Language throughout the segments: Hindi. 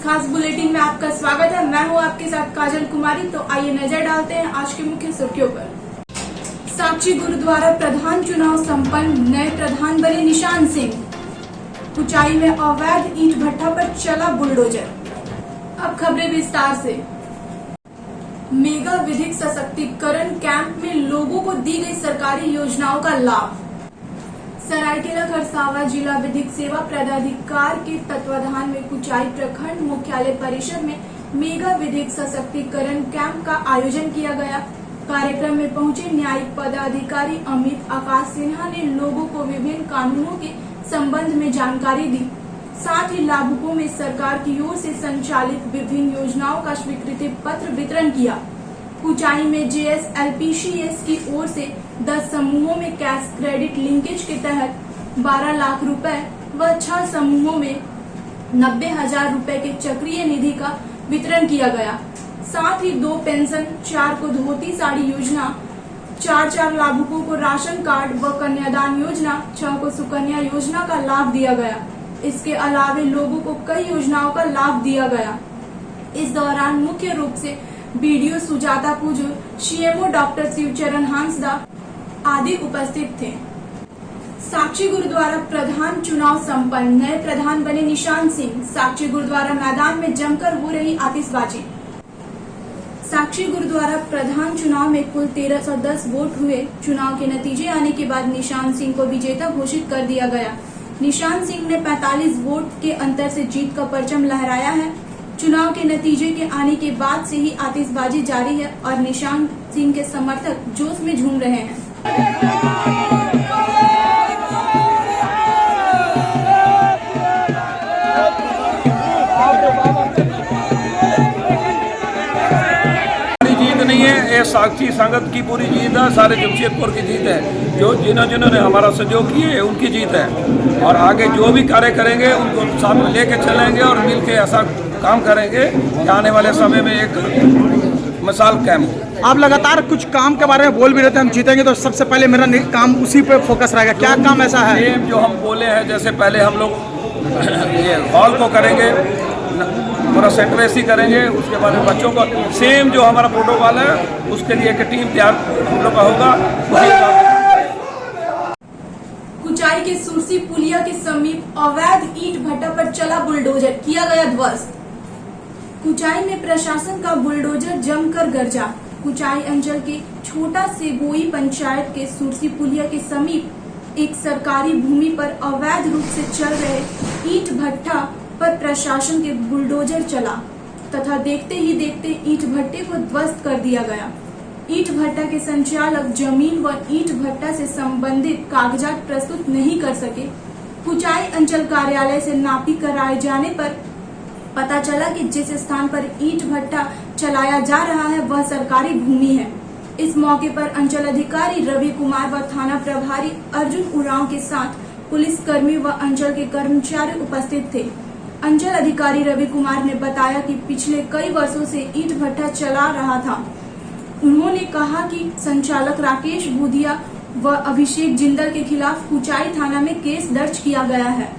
खास बुलेटिन में आपका स्वागत है। मैं हूं आपके साथ काजल कुमारी। तो आइए नजर डालते हैं आज की मुख्य सुर्खियों पर। साक्षी गुरुद्वारा प्रधान चुनाव संपन्न, नए प्रधान बने निशान सिंह। कुचाई में अवैध ईंट भट्ठा पर चला बुलडोजर। अब खबरें विस्तार से। मेगा विधिक सशक्तिकरण कैंप में लोगों को दी गई सरकारी योजनाओं का लाभ। सरायकेला खरसावां जिला विधिक सेवा पदाधिकारी के तत्वाधान में कुचाई प्रखंड मुख्यालय परिसर में मेगा विधिक सशक्तिकरण कैंप का आयोजन किया गया। कार्यक्रम में पहुंचे न्यायिक पदाधिकारी अमित आकाश सिन्हा ने लोगों को विभिन्न कानूनों के संबंध में जानकारी दी। साथ ही लाभुकों में सरकार की ओर से संचालित विभिन्न योजनाओं का स्वीकृति पत्र वितरण किया। कुचाई में JSLPCS की ओर से 10 समूहों में कैश क्रेडिट लिंकेज के तहत 12 लाख रुपए व 6 समूहों में 90,000 रुपए के चक्रीय निधि का वितरण किया गया। साथ ही 2 पेंशन, 4 को धोती साड़ी योजना, 4 लाभुकों को राशन कार्ड व कन्यादान योजना, 6 को सुकन्या योजना का लाभ दिया गया। इसके अलावे लोगों को कई योजनाओं का लाभ दिया गया। इस दौरान मुख्य रूप से BDO Sujata Pujur, CMO doctor Shivcharan Hansda आदि उपस्थित थे। साक्षी गुरुद्वारा प्रधान चुनाव संपन्न, नए प्रधान बने निशान सिंह। साक्षी गुरुद्वारा मैदान में जमकर हो रही आतिशबाजी। साक्षी गुरुद्वारा प्रधान चुनाव में कुल 1310 वोट हुए। चुनाव के नतीजे आने के बाद निशान सिंह को विजेता घोषित कर दिया गया। निशान सिंह ने 45 वोट के अंतर से जीत का परचम लहराया है। चुनाव के नतीजे के आने के बाद से ही आतिशबाजी जारी है और निशान सिंह के समर्थक जोश में झूम रहे हैं। जीत नहीं है, ये साक्षी संगत की पूरी जीत है, सारे जमशेदपुर की जीत है। जो जिन्होंने हमारा सहयोग किए उनकी जीत है और आगे जो भी कार्य करेंगे उनको साथ में लेके चलेंगे और मिलके ऐसा काम करेंगे कि आने वाले समय में एक मिसाल कायम हो। आप लगातार कुछ काम के बारे में बोल भी रहे थे, हम जीतेंगे तो सबसे पहले मेरा काम उसी पे फोकस रहेगा। क्या काम ऐसा है? सेम जो हम बोले हैं, जैसे पहले हम लोग ये हॉल को करेंगे, पूरा सेंट्रेसी करेंगे, उसके बाद में बच्चों को सेम जो हमारा प्रोटोकॉल है उसके लिए एक टीम तैयार हम लोग का होगा। कुचाई के सुरसी पुलिया के समीप अवैध ईंट भट्टा पर चला बुलडोजर, किया गया ध्वस्त। कुचाई में प्रशासन का बुलडोजर जमकर गरजा। कुचाई अंचल के छोटा सेगोई पंचायत के सुरसी पुलिया के समीप एक सरकारी भूमि पर अवैध रूप से चल रहे ईंट भट्टा पर प्रशासन के बुलडोजर चला तथा देखते ही देखते ईंट भट्टे को ध्वस्त कर दिया गया। ईंट भट्टा के संचालक जमीन व ईंट भट्टा से संबंधित कागजात प्रस्तुत नहीं कर सके। कुचाई अंचल कार्यालय से नापी कराए जाने पर पता चला कि जिस स्थान पर ईंट भट्टा चलाया जा रहा है वह सरकारी भूमि है। इस मौके पर अंचल अधिकारी रवि कुमार व थाना प्रभारी अर्जुन उरांव के साथ पुलिस कर्मी व अंचल के कर्मचारी उपस्थित थे। अंचल अधिकारी रवि कुमार ने बताया कि पिछले कई वर्षों से ईंट भट्टा चला रहा था। उन्होंने कहा कि संचालक राकेश बुधिया व अभिषेक जिंदल के खिलाफ कुचाई थाना में केस दर्ज किया गया है।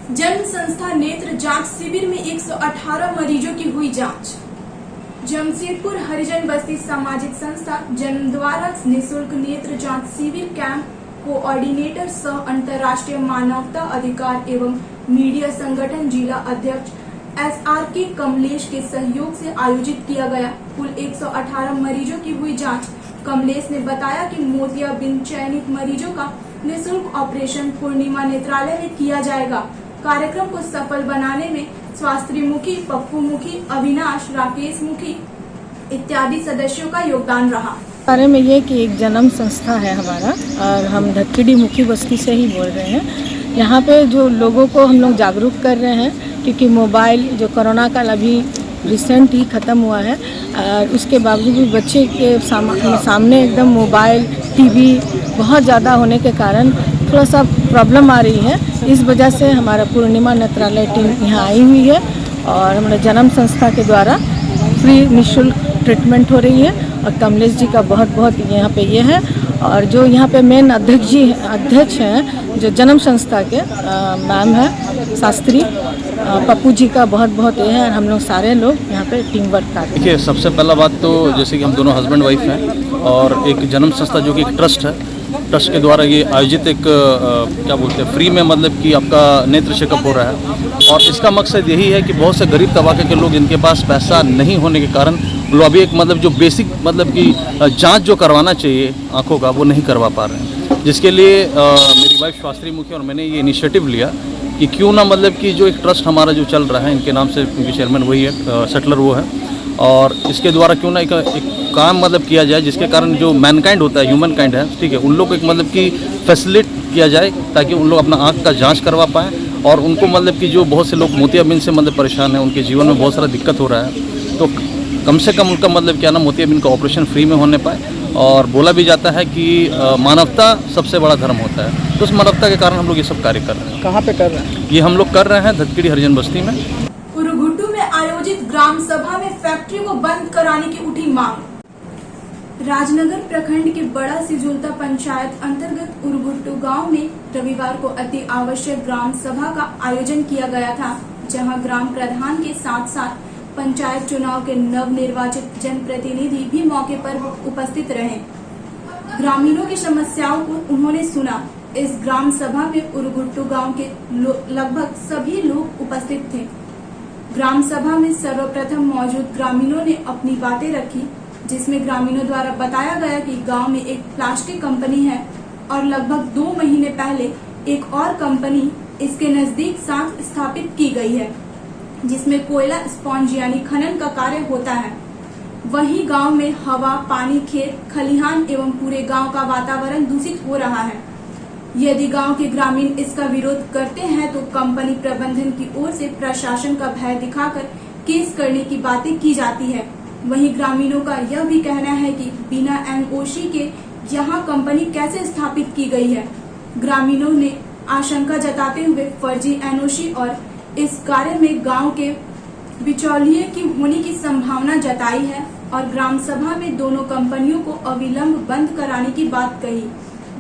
जन्म संस्था नेत्र जांच शिविर में 118 मरीजों की हुई जांच। जमशेदपुर हरिजन बस्ती सामाजिक संस्था जन्म द्वारा निःशुल्क नेत्र जांच शिविर कैंप कोऑर्डिनेटर सह अंतर्राष्ट्रीय मानवता अधिकार एवं मीडिया संगठन जिला अध्यक्ष SRK कमलेश के सहयोग से आयोजित किया गया। कुल 118 मरीजों की हुई जांच। कमलेश ने बताया कि मोतियाबिंद चयनित मरीजों का निःशुल्क ऑपरेशन पूर्णिमा नेत्रालय में किया जाएगा। कार्यक्रम को सफल बनाने में स्वास्थ्य मुखी, पप्पू मुखी, अविनाश, राकेश मुखी इत्यादि सदस्यों का योगदान रहा। बारे में ये कि एक जन्म संस्था है हमारा और हम धक्कीडी मुखी बस्ती से ही बोल रहे हैं। यहाँ पे जो लोगों को हम लोग जागरूक कर रहे हैं क्योंकि मोबाइल जो कोरोना काल अभी रिसेंट ही ख़त्म हुआ है और उसके बावजूद भी बच्चे के सामने एकदम मोबाइल, टीवी बहुत ज़्यादा होने के कारण थोड़ा सा प्रॉब्लम आ रही है। इस वजह से हमारा पूर्णिमा नेत्रालय टीम यहाँ आई हुई है और हमारे जन्म संस्था के द्वारा फ्री निःशुल्क ट्रीटमेंट हो रही है और कमलेश जी का बहुत बहुत यहाँ पे ये है। और जो यहाँ पे मेन अध्यक्ष हैं जो जन्म संस्था के मैम है शास्त्री, पप्पू जी का बहुत बहुत ये है, और हम लोग सारे लोग यहाँ पे टीम वर्क कर रहे हैं। देखिए, सबसे पहला बात तो जैसे कि हम दोनों हस्बैंड वाइफ हैं और एक जन्म संस्था जो कि एक ट्रस्ट है, ट्रस्ट के द्वारा ये आयोजित एक क्या बोलते हैं फ्री में मतलब कि आपका नेत्र चेकअप हो रहा है। और इसका मकसद यही है कि बहुत से गरीब तबके के लोग इनके पास पैसा नहीं होने के कारण वो अभी एक मतलब जो बेसिक मतलब कि जांच जो करवाना चाहिए आँखों का वो नहीं करवा पा रहे हैं, जिसके लिए मेरी वाइफ शास्त्री मुखी और मैंने ये इनिशिएटिव लिया कि क्यों ना मतलब कि जो एक ट्रस्ट हमारा जो चल रहा है इनके नाम से, क्योंकि चेयरमैन वही है, सेटलर वो है, और इसके द्वारा क्यों ना एक काम मतलब किया जाए जिसके कारण जो मैनकाइंड होता है, ह्यूमन काइंड है, ठीक है, उन लोग को एक मतलब कि फैसिलिट किया जाए ताकि उन लोग अपना आँख का जांच करवा पाएँ। और उनको मतलब कि जो बहुत से लोग मोतियाबिंद से मतलब परेशान हैं, उनके जीवन में बहुत सारा दिक्कत हो रहा है, तो कम से कम उनका मतलब क्या ना मोतियाबिंद का ऑपरेशन फ्री में होने पाए। और बोला भी जाता है कि मानवता सबसे बड़ा धर्म होता है, तो उस मानवता के कारण हम लोग ये सब कार्य कर रहे हैं। कहाँ पे कर रहे हैं? ये हम लोग कर रहे हैं धतकीडी हरिजन बस्ती में। उरुघुट्टू में आयोजित ग्राम सभा में फैक्ट्री को बंद कराने की उठी मांग। राजनगर प्रखंड के बड़ा सिजुलता पंचायत अंतर्गत उरुघुट्टू गांव में रविवार को अति आवश्यक ग्राम सभा का आयोजन किया गया था, जहां ग्राम प्रधान के साथ साथ पंचायत चुनाव के नवनिर्वाचित जनप्रतिनिधि भी मौके पर उपस्थित रहे। ग्रामीणों की समस्याओं को उन्होंने सुना। इस ग्राम सभा में उरुघुट्टू गांव के लगभग सभी लोग उपस्थित थे। ग्राम सभा में सर्वप्रथम मौजूद ग्रामीणों ने अपनी बातें रखी, जिसमें ग्रामीणों द्वारा बताया गया कि गांव में एक प्लास्टिक कंपनी है और लगभग 2 महीने पहले एक और कंपनी इसके नजदीक साथ स्थापित की गई है, जिसमें कोयला स्पॉन्ज यानी खनन का कार्य होता है। वहीं गांव में हवा, पानी, खेत, खलिहान एवं पूरे गांव का वातावरण दूषित हो रहा है। यदि गांव के ग्रामीण इसका विरोध करते हैं तो कंपनी प्रबंधन की ओर से प्रशासन का भय दिखाकर केस करने की बातें की जाती है। वहीं ग्रामीणों का यह भी कहना है कि बिना एनओसी के यहां कंपनी कैसे स्थापित की गई है। ग्रामीणों ने आशंका जताते हुए फर्जी एनओसी और इस कार्य में गांव के बिचौलिए की होने की संभावना जताई है और ग्राम सभा में दोनों कंपनियों को अविलंब बंद कराने की बात कही।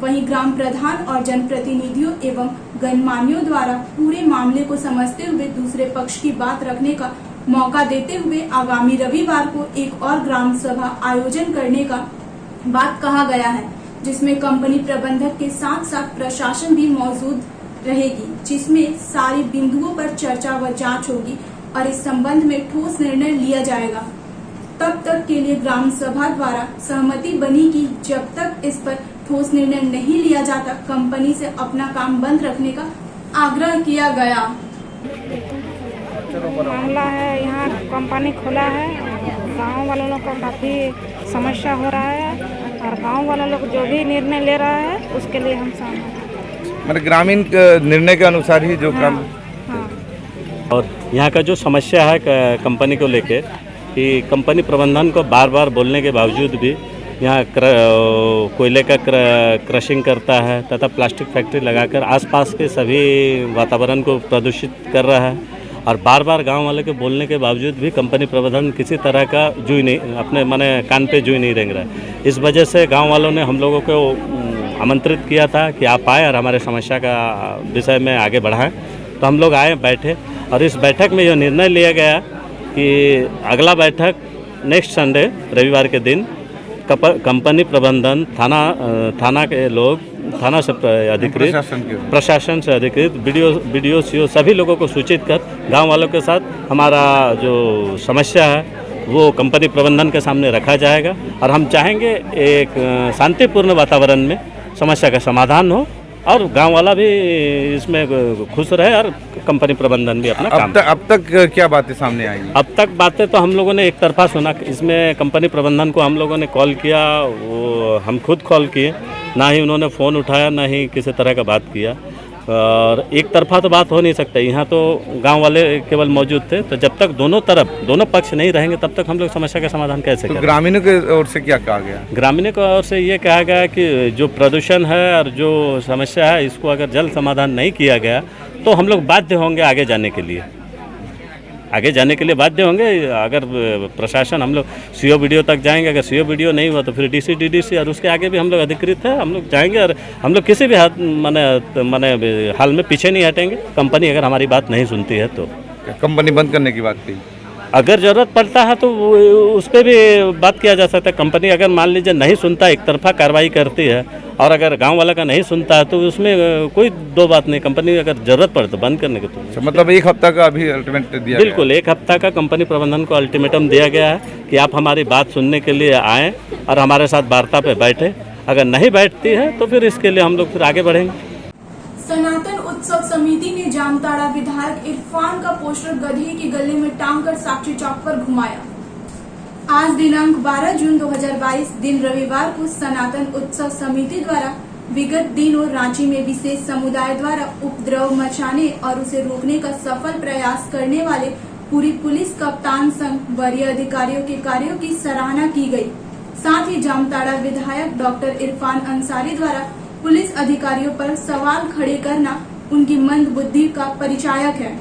वहीं ग्राम प्रधान और जनप्रतिनिधियों एवं गणमान्यों द्वारा पूरे मामले को समझते हुए दूसरे पक्ष की बात रखने का मौका देते हुए आगामी रविवार को एक और ग्राम सभा आयोजन करने का बात कहा गया है, जिसमें कंपनी प्रबंधक के साथ साथ प्रशासन भी मौजूद रहेगी, जिसमें सारी बिंदुओं पर चर्चा व जांच होगी और इस संबंध में ठोस निर्णय लिया जाएगा। तब तक के लिए ग्राम सभा द्वारा सहमति बनी कि जब तक इस पर ठोस निर्णय नहीं लिया जाता कंपनी से अपना काम बंद रखने का आग्रह किया गया। मामला है, यहाँ कंपनी खुला है, गांव वालों लोग को काफ़ी समस्या हो रहा है और गांव वाला लोग जो भी निर्णय ले रहा है उसके लिए हम सहमत हैं। मतलब ग्रामीण निर्णय के अनुसार ही जो काम। और यहाँ का जो समस्या है कंपनी को लेके कि कंपनी प्रबंधन को बार बार बोलने के बावजूद भी यहाँ कोयले का क्रशिंग करता है तथा प्लास्टिक फैक्ट्री लगाकर आसपास के सभी वातावरण को प्रदूषित कर रहा है। और बार बार गांव वाले के बोलने के बावजूद भी कंपनी प्रबंधन किसी तरह का जुई नहीं, अपने माने कान पे जुई नहीं रेंग रहा है। इस वजह से गांव वालों ने हम लोगों को आमंत्रित किया था कि आप आए और हमारे समस्या का विषय में आगे बढ़ाएं। तो हम लोग आए, बैठे और इस बैठक में यह निर्णय लिया गया कि अगला बैठक नेक्स्ट संडे रविवार के दिन कंपनी प्रबंधन थाना के लोग, थाना से अधिकृत, प्रशासन से अधिकृत, बीडीओ सीओ सभी लोगों को सूचित कर गांव वालों के साथ हमारा जो समस्या है वो कंपनी प्रबंधन के सामने रखा जाएगा और हम चाहेंगे एक शांतिपूर्ण वातावरण में समस्या का समाधान हो और गांव वाला भी इसमें खुश रहे और कंपनी प्रबंधन भी अपना काम। अब तक क्या बातें सामने आई? अब तक बातें तो हम लोगों ने एक तरफा सुना। इसमें कंपनी प्रबंधन को हम लोगों ने कॉल किया, वो हम खुद कॉल किए, ना ही उन्होंने फ़ोन उठाया ना ही किसी तरह का बात किया। और एक तरफा तो बात हो नहीं सकता, यहाँ तो गांव वाले केवल मौजूद थे। तो जब तक दोनों पक्ष नहीं रहेंगे तब तक हम लोग समस्या का समाधान कैसे करें? ग्रामीणों की ओर से क्या कहा गया? ग्रामीणों की ओर से ये कहा गया कि जो प्रदूषण है और जो समस्या है इसको अगर जल्द समाधान नहीं किया गया तो हम लोग बाध्य होंगे आगे जाने के लिए बाध्य होंगे। अगर प्रशासन हम लोग सीओ वीडियो तक जाएंगे, अगर सीओ वीडियो नहीं हुआ तो फिर डीसी डीडीसी और उसके आगे भी हम लोग अधिकृत है, हम लोग जाएंगे और हम लोग किसी भी माने हाल में पीछे नहीं हटेंगे कंपनी अगर हमारी बात नहीं सुनती है तो। कंपनी बंद करने की बात कही। अगर ज़रूरत पड़ता है तो उस पर भी बात किया जा सकता है। कंपनी अगर मान लीजिए नहीं सुनता, एक तरफा कार्रवाई करती है, और अगर गांव वाला का नहीं सुनता है तो उसमें कोई दो बात नहीं। कंपनी अगर ज़रूरत पड़े तो बंद करने की तो मतलब 1 हफ्ता का अभी अल्टीमेट दिया बिल्कुल 1 हफ्ता का कंपनी प्रबंधन को अल्टीमेटम दिया गया है कि आप हमारी बात सुनने के लिए आएँ और हमारे साथ वार्ता पे बैठे। अगर नहीं बैठती है तो फिर इसके लिए हम लोग फिर आगे बढ़ेंगे। सनातन उत्सव समिति ने जामताड़ा विधायक इरफान का पोस्टर गधे के गले में टांगकर साक्षी चौक पर घुमाया। आज दिनांक 12 जून 2022 दिन रविवार को सनातन उत्सव समिति द्वारा विगत दिनों रांची में विशेष समुदाय द्वारा उपद्रव मचाने और उसे रोकने का सफल प्रयास करने वाले पूरी पुलिस कप्तान संघ वरीय अधिकारियों के कार्यों की सराहना की गई। साथ ही जामताड़ा विधायक डॉक्टर इरफान अंसारी द्वारा पुलिस अधिकारियों पर सवाल खड़े करना उनकी मंद बुद्धि का परिचायक है।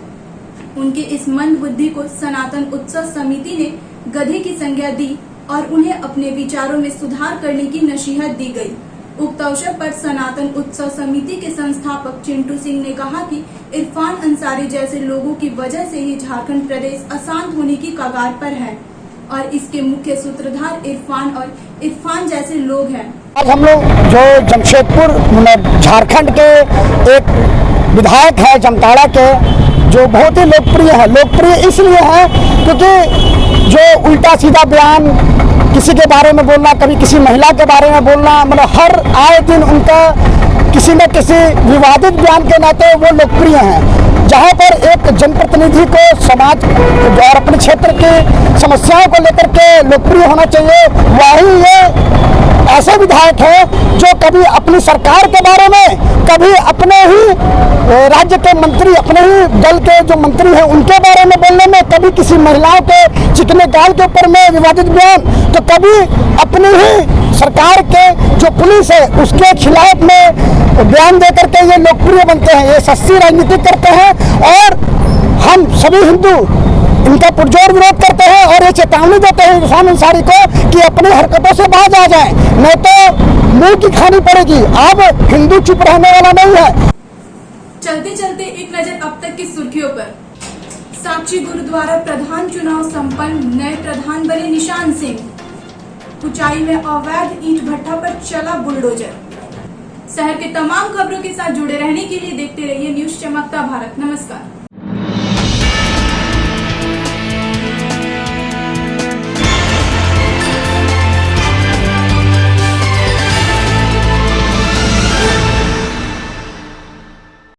उनके इस मंद बुद्धि को सनातन उत्सव समिति ने गधे की संज्ञा दी और उन्हें अपने विचारों में सुधार करने की नसीहत दी गई। उक्त अवसर पर सनातन उत्सव समिति के संस्थापक चिंटू सिंह ने कहा कि इरफान अंसारी जैसे लोगों की वजह से ही झारखंड प्रदेश अशांत होने की कगार पर है और इसके मुख्य सूत्रधार इरफान और इरफान जैसे लोग हैं। आज हम लोग जो जमशेदपुर झारखंड के एक विधायक है जामताड़ा के, जो बहुत ही लोकप्रिय है। लोकप्रिय इसलिए है क्योंकि जो उल्टा सीधा बयान किसी के बारे में बोलना, कभी किसी महिला के बारे में बोलना, मतलब हर आए दिन उनका किसी न किसी विवादित बयान के नाते वो लोकप्रिय हैं। जहाँ पर एक जनप्रतिनिधि को समाज और अपने क्षेत्र की समस्याओं को लेकर के लोकप्रिय होना चाहिए, वही ये ऐसे विधायक हैं जो कभी अपनी सरकार के बारे में, कभी अपने ही राज्य के मंत्री, अपने ही दल के जो मंत्री हैं उनके बारे में बोलने में, कभी किसी महिलाओं के चिकने गाल के ऊपर में विवादित बयान, तो कभी अपनी ही सरकार के जो पुलिस है उसके खिलाफ में बयान दे करके ये लोकप्रिय बनते हैं। ये सस्ती राजनीति करते हैं और हम सभी हिंदू इनका पुरजोर विरोध करते हैं और ये चेतावनी देते हैं इरफान अंसारी को कि अपनी हरकतों से बाज आ जाएं, नहीं तो मुंह की खानी पड़ेगी। अब हिंदू चुप रहने वाला नहीं है। चलते चलते एक नजर अब तक की सुर्खियों पर। साक्षी गुरुद्वारा प्रधान चुनाव संपन्न, नए प्रधान बने निशान सिंह। ऊंचाई में अवैध ईंट भट्ठा पर चला बुलडोजर। शहर के तमाम खबरों के साथ जुड़े रहने के लिए देखते रहिए न्यूज़ चमकता भारत। नमस्कार।